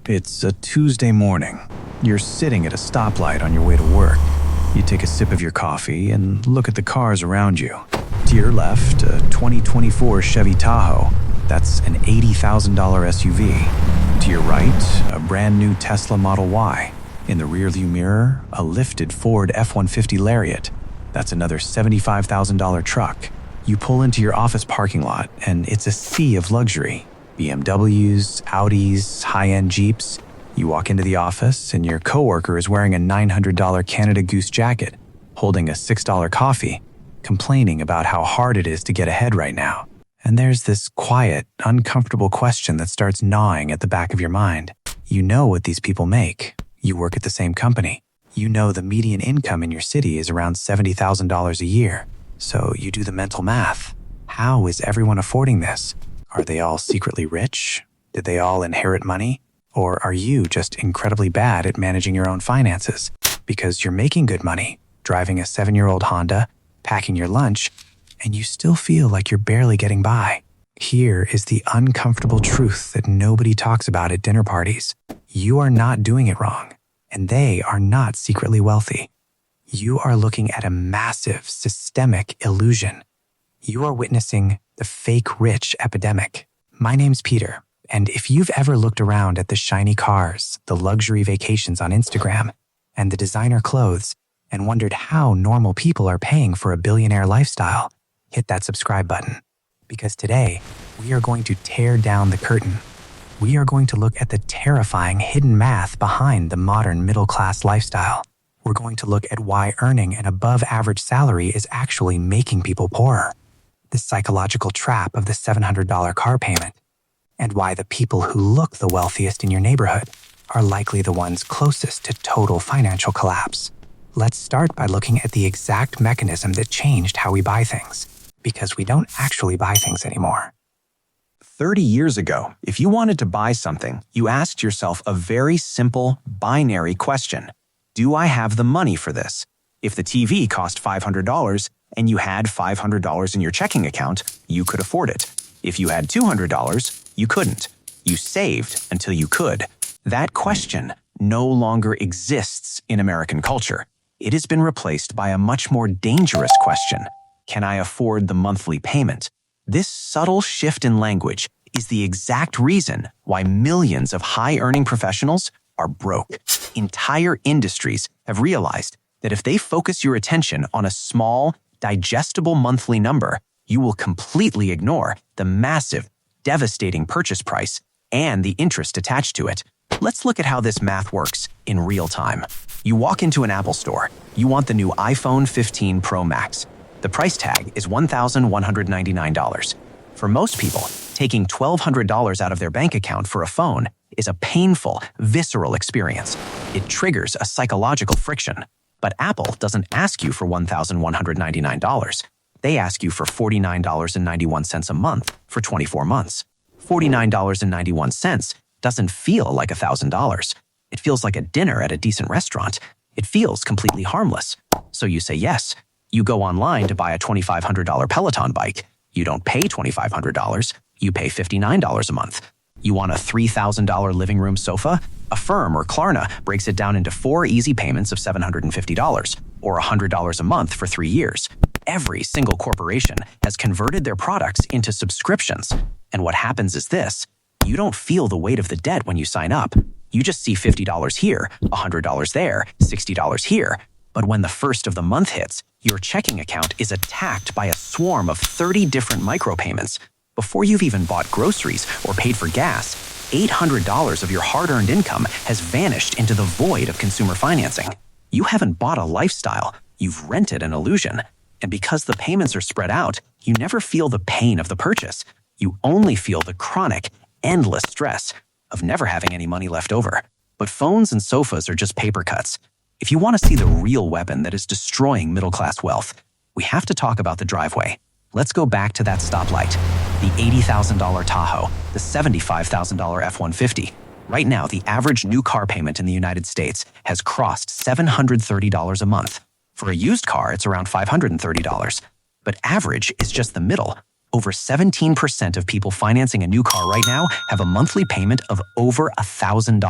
It's a Tuesday morning. You're sitting at a stoplight on your way to work. You take a sip of your coffee and look at the cars around you. To your left, a 2024 Chevy Tahoe. That's an $80,000 SUV. To your right, a brand new Tesla Model Y. In the rearview mirror, a lifted Ford F-150 Lariat. That's another $75,000 truck. You pull into your office parking lot, and it's a sea of luxury. BMWs, Audis, high-end Jeeps. You walk into the office, and your coworker is wearing a $900 Canada Goose jacket, holding a $6 coffee, complaining about how hard it is to get ahead right now. And there's this quiet, uncomfortable question that starts gnawing at the back of your mind. You know what these people make. You work at the same company. You know the median income in your city is around $70,000 a year. So you do the mental math. How is everyone affording this? Are they all secretly rich? Did they all inherit money? Or are you just incredibly bad at managing your own finances? Because you're making good money, driving a 7-year-old Honda, packing your lunch, and you still feel like you're barely getting by. Here is the uncomfortable truth that nobody talks about at dinner parties. You are not doing it wrong, and they are not secretly wealthy. You are looking at a massive systemic illusion. You are witnessing the fake rich epidemic. My name's Peter, and if you've ever looked around at the shiny cars, the luxury vacations on Instagram, and the designer clothes, and wondered how normal people are paying for a billionaire lifestyle, hit that subscribe button. Because today, we are going to tear down the curtain. We are going to look at the terrifying hidden math behind the modern middle-class lifestyle. We're going to look at why earning an above-average salary is actually making people poorer. The psychological trap of the $700 car payment, and why the people who look the wealthiest in your neighborhood are likely the ones closest to total financial collapse. Let's start by looking at the exact mechanism that changed how we buy things, because we don't actually buy things anymore. 30 years ago, if you wanted to buy something, you asked yourself a very simple, binary question. Do I have the money for this? If the TV cost $500 and you had $500 in your checking account, you could afford it. If you had $200, you couldn't. You saved until you could. That question no longer exists in American culture. It has been replaced by a much more dangerous question. Can I afford the monthly payment? This subtle shift in language is the exact reason why millions of high-earning professionals are broke. Entire industries have realized that if they focus your attention on a small, digestible monthly number, you will completely ignore the massive, devastating purchase price and the interest attached to it. Let's look at how this math works in real time. You walk into an Apple store. You want the new iPhone 15 Pro Max. The price tag is $1,199. For most people, taking $1,200 out of their bank account for a phone is a painful, visceral experience. It triggers a psychological friction. But Apple doesn't ask you for $1,199. They ask you for $49.91 a month for 24 months. $49.91 doesn't feel like $1,000. It feels like a dinner at a decent restaurant. It feels completely harmless. So you say yes. You go online to buy a $2,500 Peloton bike. You don't pay $2,500. You pay $59 a month. You want a $3,000 living room sofa? Affirm or Klarna breaks it down into 4 easy payments of $750 or $100 a month for 3 years. Every single corporation has converted their products into subscriptions. And what happens is this: you don't feel the weight of the debt when you sign up. You just see $50 here, $100 there, $60 here. But when the first of the month hits, your checking account is attacked by a swarm of 30 different micropayments. Before you've even bought groceries or paid for gas, $800 of your hard-earned income has vanished into the void of consumer financing. You haven't bought a lifestyle, you've rented an illusion. And because the payments are spread out, you never feel the pain of the purchase. You only feel the chronic, endless stress of never having any money left over. But phones and sofas are just paper cuts. If you want to see the real weapon that is destroying middle-class wealth, we have to talk about the driveway. Let's go back to that stoplight. The $80,000 Tahoe, the $75,000 F-150. Right now, the average new car payment in the United States has crossed $730 a month. For a used car, it's around $530. But average is just the middle. Over 17% of people financing a new car right now have a monthly payment of over $1,000.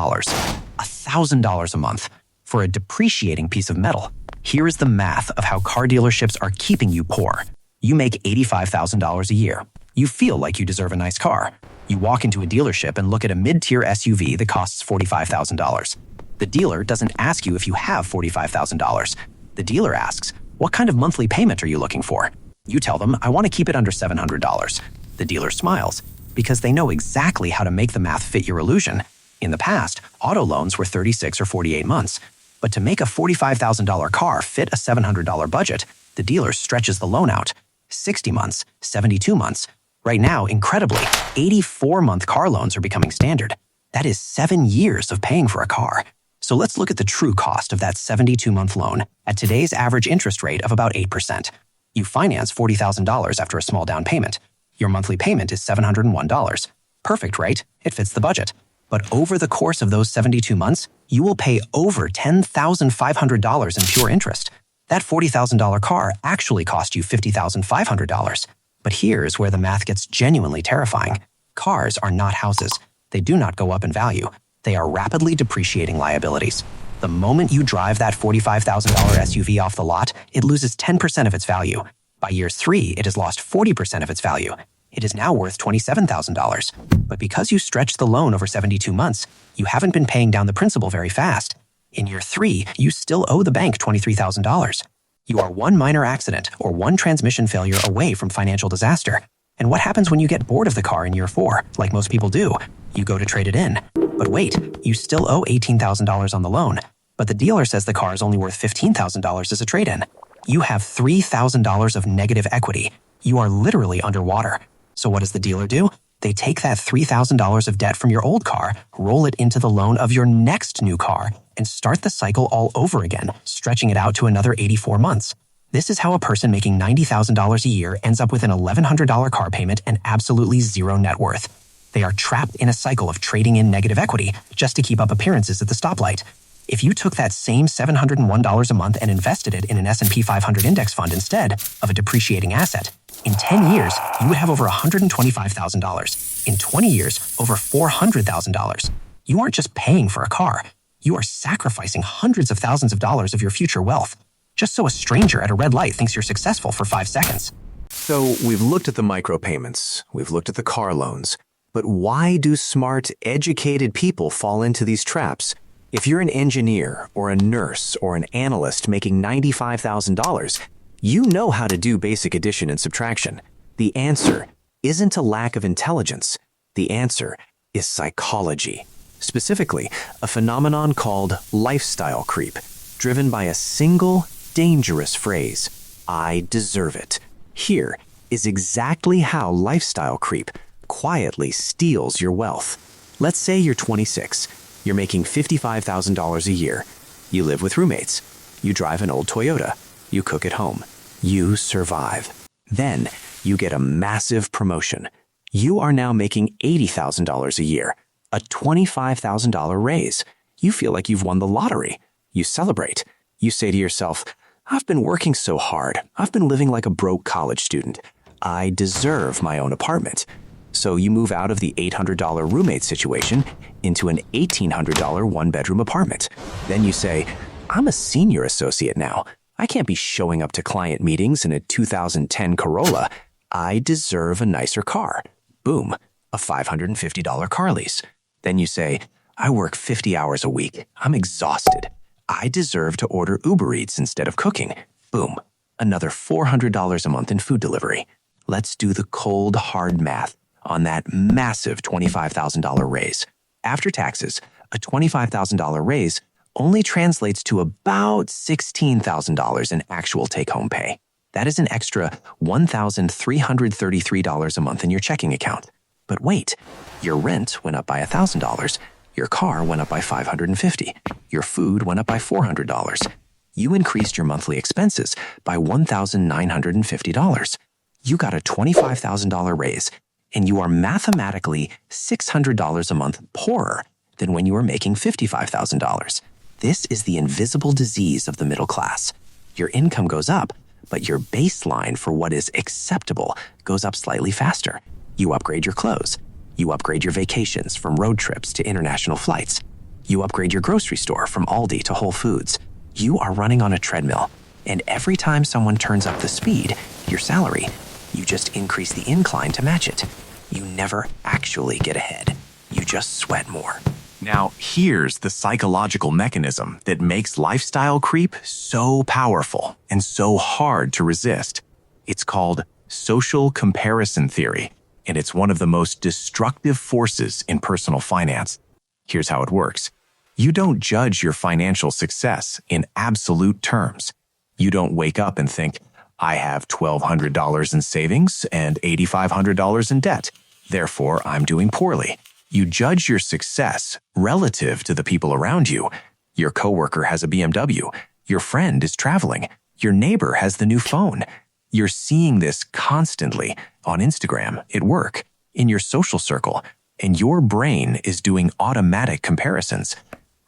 $1,000 a month for a depreciating piece of metal. Here is the math of how car dealerships are keeping you poor. You make $85,000 a year. You feel like you deserve a nice car. You walk into a dealership and look at a mid-tier SUV that costs $45,000. The dealer doesn't ask you if you have $45,000. The dealer asks, what kind of monthly payment are you looking for? You tell them, I want to keep it under $700. The dealer smiles because they know exactly how to make the math fit your illusion. In the past, auto loans were 36 or 48 months. But to make a $45,000 car fit a $700 budget, the dealer stretches the loan out. 60 months, 72 months. Right now, incredibly, 84-month car loans are becoming standard. That is 7 years of paying for a car. So let's look at the true cost of that 72-month loan at today's average interest rate of about 8%. You finance $40,000 after a small down payment. Your monthly payment is $701. Perfect, right? It fits the budget. But over the course of those 72 months, you will pay over $10,500 in pure interest. That $40,000 car actually cost you $50,500. But here's where the math gets genuinely terrifying. Cars are not houses. They do not go up in value. They are rapidly depreciating liabilities. The moment you drive that $45,000 SUV off the lot, it loses 10% of its value. By year 3, it has lost 40% of its value. It is now worth $27,000. But because you stretched the loan over 72 months, you haven't been paying down the principal very fast. In year 3, you still owe the bank $23,000. You are one minor accident or one transmission failure away from financial disaster. And what happens when you get bored of the car in year 4, like most people do? You go to trade it in. But wait, you still owe $18,000 on the loan. But the dealer says the car is only worth $15,000 as a trade-in. You have $3,000 of negative equity. You are literally underwater. So what does the dealer do? They take that $3,000 of debt from your old car, roll it into the loan of your next new car, and start the cycle all over again, stretching it out to another 84 months. This is how a person making $90,000 a year ends up with an $1,100 car payment and absolutely zero net worth. They are trapped in a cycle of trading in negative equity just to keep up appearances at the stoplight. If you took that same $701 a month and invested it in an S&P 500 index fund instead of a depreciating asset, in 10 years, you would have over $125,000. In 20 years, over $400,000. You aren't just paying for a car. You are sacrificing hundreds of thousands of dollars of your future wealth, just so a stranger at a red light thinks you're successful for 5 seconds. So we've looked at the micropayments, we've looked at the car loans, but why do smart, educated people fall into these traps? If you're an engineer or a nurse or an analyst making $95,000, you know how to do basic addition and subtraction. The answer isn't a lack of intelligence. The answer is psychology. Specifically, a phenomenon called lifestyle creep, driven by a single dangerous phrase, I deserve it. Here is exactly how lifestyle creep quietly steals your wealth. Let's say you're 26. You're making $55,000 a year. You live with roommates. You drive an old Toyota. You cook at home. You survive. Then you get a massive promotion. You are now making $80,000 a year, a $25,000 raise. You feel like you've won the lottery. You celebrate. You say to yourself, I've been working so hard. I've been living like a broke college student. I deserve my own apartment. So you move out of the $800 roommate situation into an $1,800 one-bedroom apartment. Then you say, I'm a senior associate now. I can't be showing up to client meetings in a 2010 Corolla. I deserve a nicer car. Boom, a $550 car lease. Then you say, I work 50 hours a week. I'm exhausted. I deserve to order Uber Eats instead of cooking. Boom, another $400 a month in food delivery. Let's do the cold, hard math on that massive $25,000 raise. After taxes, a $25,000 raise only translates to about $16,000 in actual take-home pay. That is an extra $1,333 a month in your checking account. But wait, your rent went up by $1,000. Your car went up by $550. Your food went up by $400. You increased your monthly expenses by $1,950. You got a $25,000 raise, and you are mathematically $600 a month poorer than when you were making $55,000. This is the invisible disease of the middle class. Your income goes up, but your baseline for what is acceptable goes up slightly faster. You upgrade your clothes. You upgrade your vacations from road trips to international flights. You upgrade your grocery store from Aldi to Whole Foods. You are running on a treadmill, and every time someone turns up the speed, your salary, you just increase the incline to match it. You never actually get ahead. You just sweat more. Now, here's the psychological mechanism that makes lifestyle creep so powerful and so hard to resist. It's called social comparison theory, and it's one of the most destructive forces in personal finance. Here's how it works. You don't judge your financial success in absolute terms. You don't wake up and think, I have $1,200 in savings and $8,500 in debt. Therefore, I'm doing poorly. You judge your success relative to the people around you. Your coworker has a BMW. Your friend is traveling. Your neighbor has the new phone. You're seeing this constantly on Instagram, at work, in your social circle, and your brain is doing automatic comparisons.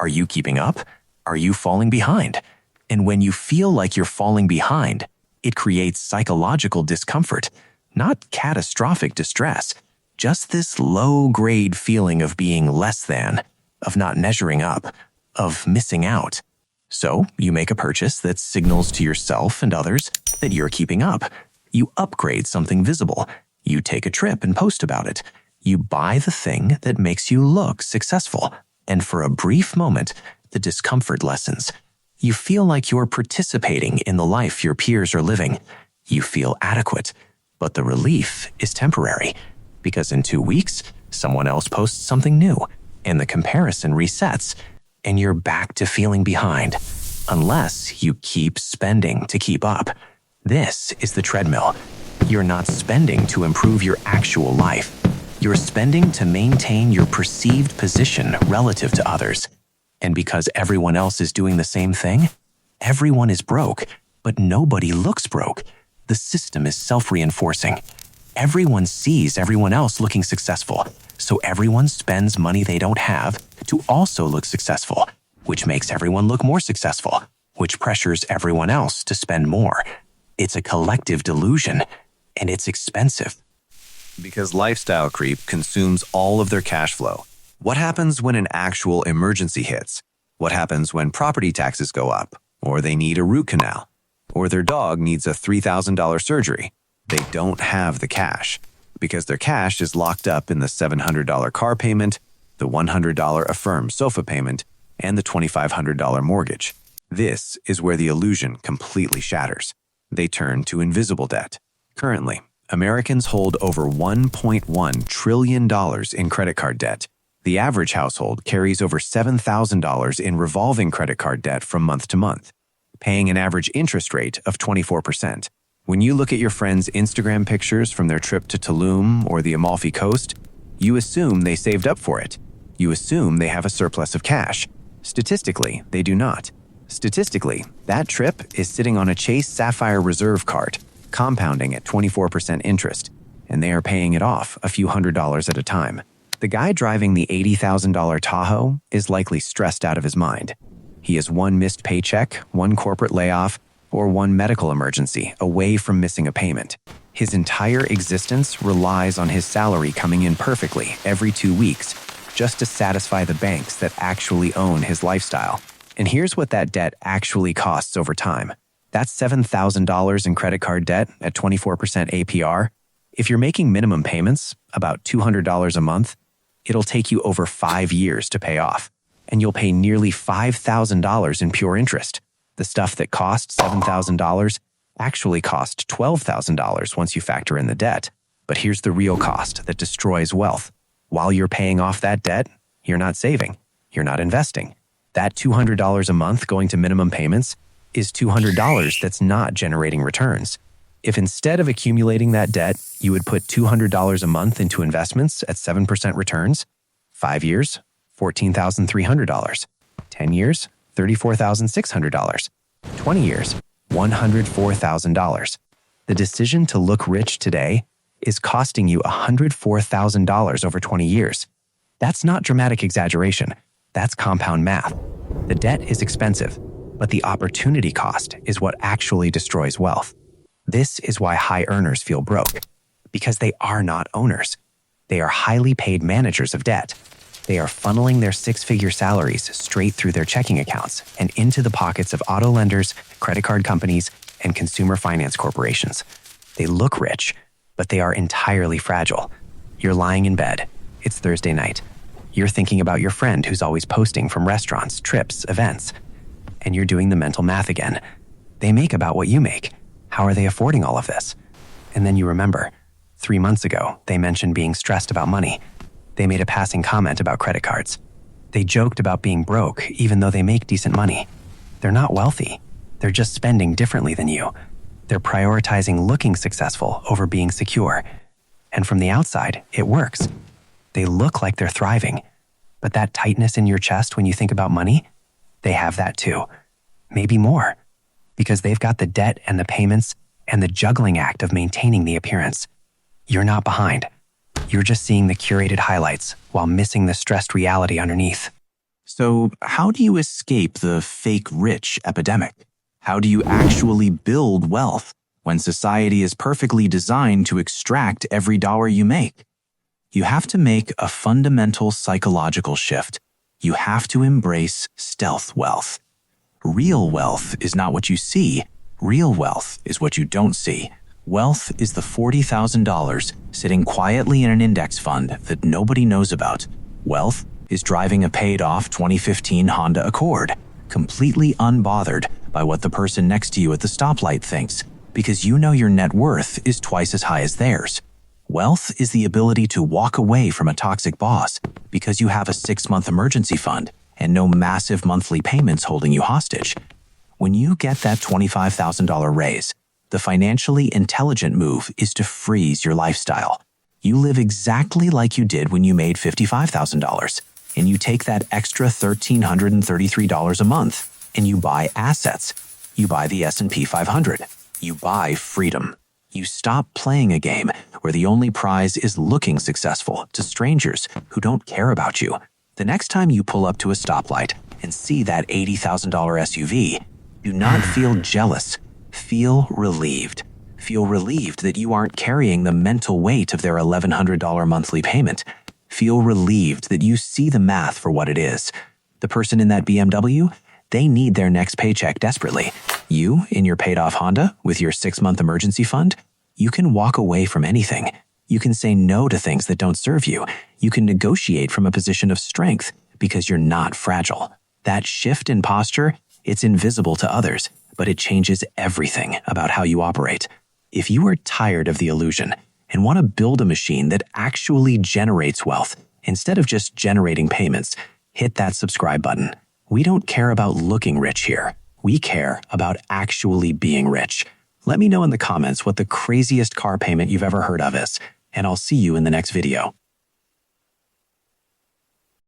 Are you keeping up? Are you falling behind? And when you feel like you're falling behind, it creates psychological discomfort, not catastrophic distress. Just this low-grade feeling of being less than, of not measuring up, of missing out. So you make a purchase that signals to yourself and others that you're keeping up. You upgrade something visible. You take a trip and post about it. You buy the thing that makes you look successful. And for a brief moment, the discomfort lessens. You feel like you're participating in the life your peers are living. You feel adequate, but the relief is temporary. Because in 2 weeks, someone else posts something new, and the comparison resets, and you're back to feeling behind, unless you keep spending to keep up. This is the treadmill. You're not spending to improve your actual life. You're spending to maintain your perceived position relative to others. And because everyone else is doing the same thing, everyone is broke, but nobody looks broke. The system is self-reinforcing. Everyone sees everyone else looking successful, so everyone spends money they don't have to also look successful, which makes everyone look more successful, which pressures everyone else to spend more. It's a collective delusion, and it's expensive. Because lifestyle creep consumes all of their cash flow. What happens when an actual emergency hits? What happens when property taxes go up, or they need a root canal, or their dog needs a $3,000 surgery? They don't have the cash, because their cash is locked up in the $700 car payment, the $100 Affirm sofa payment, and the $2,500 mortgage. This is where the illusion completely shatters. They turn to invisible debt. Currently, Americans hold over $1.1 trillion in credit card debt. The average household carries over $7,000 in revolving credit card debt from month to month, paying an average interest rate of 24%. When you look at your friends' Instagram pictures from their trip to Tulum or the Amalfi Coast, you assume they saved up for it. You assume they have a surplus of cash. Statistically, they do not. Statistically, that trip is sitting on a Chase Sapphire Reserve card, compounding at 24% interest, and they are paying it off a few $100s at a time. The guy driving the $80,000 Tahoe is likely stressed out of his mind. He is one missed paycheck, one corporate layoff, or one medical emergency away from missing a payment. His entire existence relies on his salary coming in perfectly every 2 weeks just to satisfy the banks that actually own his lifestyle. And here's what that debt actually costs over time. That's $7,000 in credit card debt at 24% APR. If you're making minimum payments, about $200 a month, it'll take you over 5 years to pay off, and you'll pay nearly $5,000 in pure interest. The stuff that cost $7,000 actually cost $12,000 once you factor in the debt. But here's the real cost that destroys wealth. While you're paying off that debt, you're not saving, you're not investing. That $200 a month going to minimum payments is $200 that's not generating returns. If instead of accumulating that debt, you would put $200 a month into investments at 7% returns, 5 years, $14,300, 10 years, $34,600, 20 years, $104,000. The decision to look rich today is costing you $104,000 over 20 years. That's not dramatic exaggeration. That's compound math. The debt is expensive, but the opportunity cost is what actually destroys wealth. This is why high earners feel broke, because they are not owners. They are highly paid managers of debt. They are funneling their six-figure salaries straight through their checking accounts and into the pockets of auto lenders, credit card companies, and consumer finance corporations. They look rich, but they are entirely fragile. You're lying in bed. It's Thursday night. You're thinking about your friend who's always posting from restaurants, trips, events. And you're doing the mental math again. They make about what you make. How are they affording all of this? And then you remember, 3 months ago, they mentioned being stressed about money. They made a passing comment about credit cards. They joked about being broke, even though they make decent money. They're not wealthy. They're just spending differently than you. They're prioritizing looking successful over being secure. And from the outside, it works. They look like they're thriving. But that tightness in your chest when you think about money, they have that too. Maybe more. Because they've got the debt and the payments and the juggling act of maintaining the appearance. You're not behind. You're just seeing the curated highlights while missing the stressed reality underneath. So, how do you escape the fake rich epidemic? How do you actually build wealth when society is perfectly designed to extract every dollar you make? You have to make a fundamental psychological shift. You have to embrace stealth wealth. Real wealth is not what you see. Real wealth is what you don't see. Wealth is the $40,000 sitting quietly in an index fund that nobody knows about. Wealth is driving a paid-off 2015 Honda Accord, completely unbothered by what the person next to you at the stoplight thinks, because you know your net worth is twice as high as theirs. Wealth is the ability to walk away from a toxic boss because you have a 6-month emergency fund and no massive monthly payments holding you hostage. When you get that $25,000 raise, the financially intelligent move is to freeze your lifestyle. You live exactly like you did when you made $55,000, and you take that extra $1,333 a month, and you buy assets. You buy the S&P 500. You buy freedom. You stop playing a game where the only prize is looking successful to strangers who don't care about you. The next time you pull up to a stoplight and see that $80,000 SUV, do not feel jealous. Feel relieved. Feel relieved that you aren't carrying the mental weight of their $1,100 monthly payment. Feel relieved that you see the math for what it is. The person in that BMW, they need their next paycheck desperately. You, in your paid-off Honda, with your 6-month emergency fund, you can walk away from anything. You can say no to things that don't serve you. You can negotiate from a position of strength because you're not fragile. That shift in posture, it's invisible to others, but it changes everything about how you operate. If you are tired of the illusion and want to build a machine that actually generates wealth instead of just generating payments, hit that subscribe button. We don't care about looking rich here. We care about actually being rich. Let me know in the comments what the craziest car payment you've ever heard of is, and I'll see you in the next video.